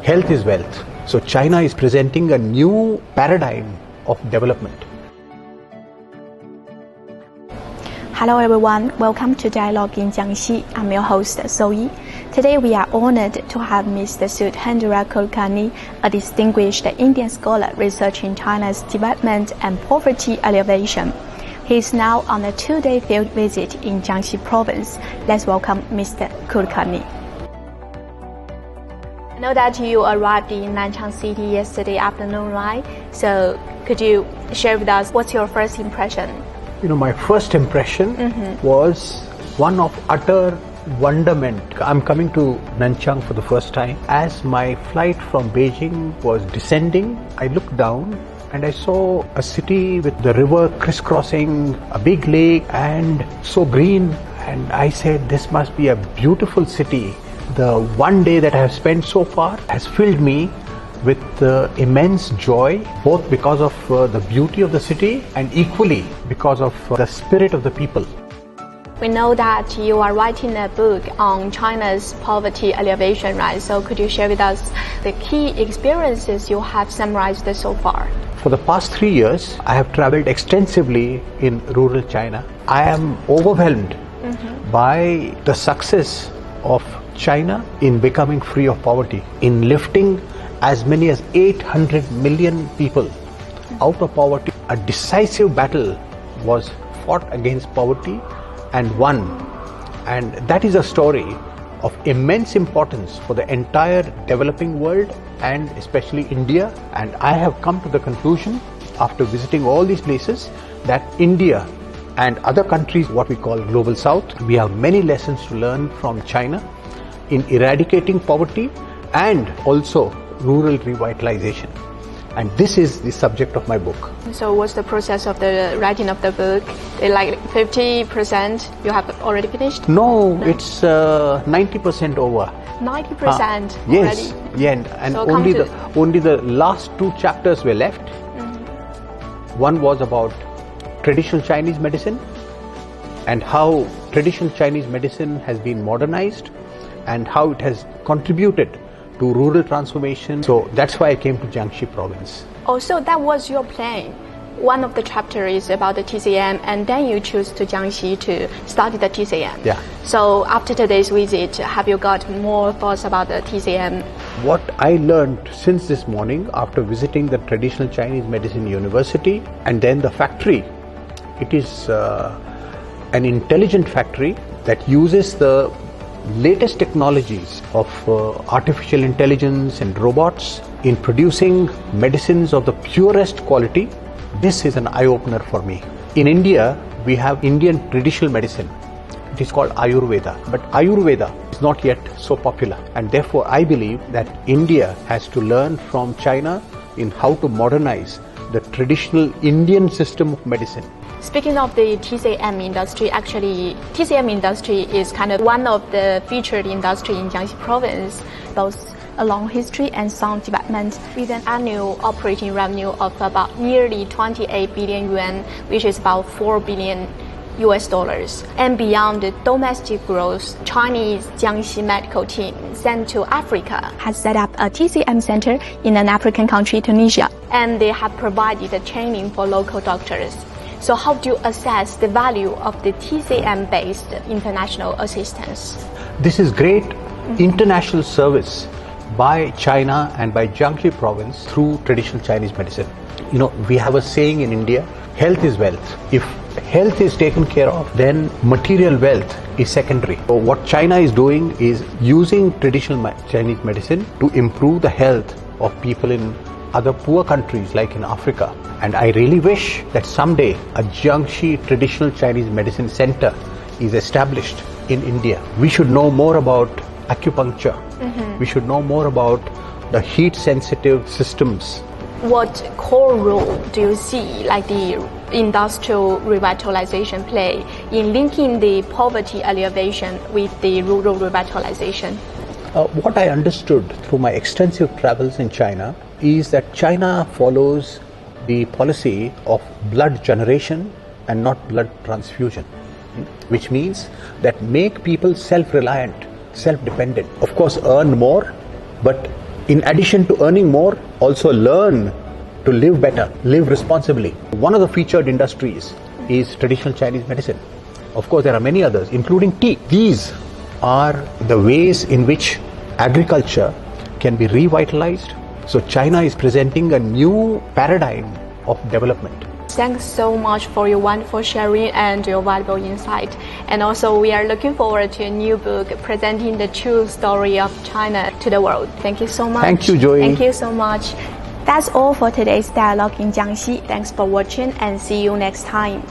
health is wealth. So China is presenting a new paradigm of development. Hello everyone, welcome to Dialogue in Jiangxi. I'm your host, Zoe. Today we are honored to have Mr. Sudheendra Kulkarni, a distinguished Indian scholar researching China's development and poverty alleviation. He is now on a 2-day field visit in Jiangxi Province. Let's welcome Mr. Kulkarni. I know that you arrived in Nanchang City yesterday afternoon, right? So could you share with us what's your first impression? My first impression was one of utter wonderment. I'm coming to Nanchang for the first time. As my flight from Beijing was descending, I looked down and I saw a city with the river crisscrossing, a big lake and so green. And I said, this must be a beautiful city. The one day that I have spent so far has filled me with immense joy, both because of the beauty of the city and equally because of the spirit of the people. We know that you are writing a book on China's poverty alleviation, right? So could you share with us the key experiences you have summarized so far? For the past 3 years, I have traveled extensively in rural China. I am overwhelmed by the success of China in becoming free of poverty, in lifting as many as 800 million people out of poverty. A decisive battle was fought against poverty and won. And that is a story of immense importance for the entire developing world and especially India. And I have come to the conclusion after visiting all these places that India and other countries, what we call Global South, we have many lessons to learn from China in eradicating poverty and also rural revitalization. And this is the subject of my book. So what's the process of the writing of the book? Like 50% you have already finished? No, it's 90% over. 90% yes, already? Yeah, and so only the last 2 chapters were left. One was about traditional Chinese medicine and how traditional Chinese medicine has been modernized and how it has contributed to rural transformation. So that's why I came to Jiangxi Province. Oh, so that was your plan. One of the chapters is about the TCM and then you choose to Jiangxi to study the TCM. Yeah. So after today's visit, have you got more thoughts about the TCM? What I learned since this morning after visiting the Traditional Chinese Medicine University and then the factory, it is an intelligent factory that uses the latest technologies of artificial intelligence and robots in producing medicines of the purest quality. This is an eye-opener for me. In India, we have Indian traditional medicine. It is called Ayurveda. But Ayurveda is not yet so popular. And therefore, I believe that India has to learn from China in how to modernize the traditional Indian system of medicine. Speaking of the TCM industry, actually TCM industry is kind of one of the featured industry in Jiangxi Province, both a long history and sound development with an annual operating revenue of about nearly 28 billion yuan, which is about $4 billion. And beyond the domestic growth, Chinese Jiangxi medical team sent to Africa has set up a TCM center in an African country, Tunisia, and they have provided the training for local doctors. So how do you assess the value of the TCM-based international assistance? This is great international service by China and by Jiangxi Province through traditional Chinese medicine. We have a saying in India, health is wealth. If health is taken care of, then material wealth is secondary. So what China is doing is using traditional Chinese medicine to improve the health of people in other poor countries like in Africa. And I really wish that someday a Jiangxi traditional Chinese medicine center is established in India. We should know more about acupuncture. We should know more about the heat sensitive systems. What core role do you see like the industrial revitalization play in linking the poverty alleviation with the rural revitalization? What I understood through my extensive travels in China is that China follows the policy of blood generation and not blood transfusion, which means that make people self-reliant, self-dependent. Of course, earn more, but in addition to earning more, also learn to live better, live responsibly. One of the featured industries is traditional Chinese medicine. Of course, there are many others, including tea. These are the ways in which agriculture can be revitalized. So China is presenting a new paradigm of development. Thanks so much for your wonderful sharing and your valuable insight. And also, we are looking forward to a new book presenting the true story of China to the world. Thank you so much. Thank you, Joey. Thank you so much. That's all for today's dialogue in Jiangxi. Thanks for watching and see you next time.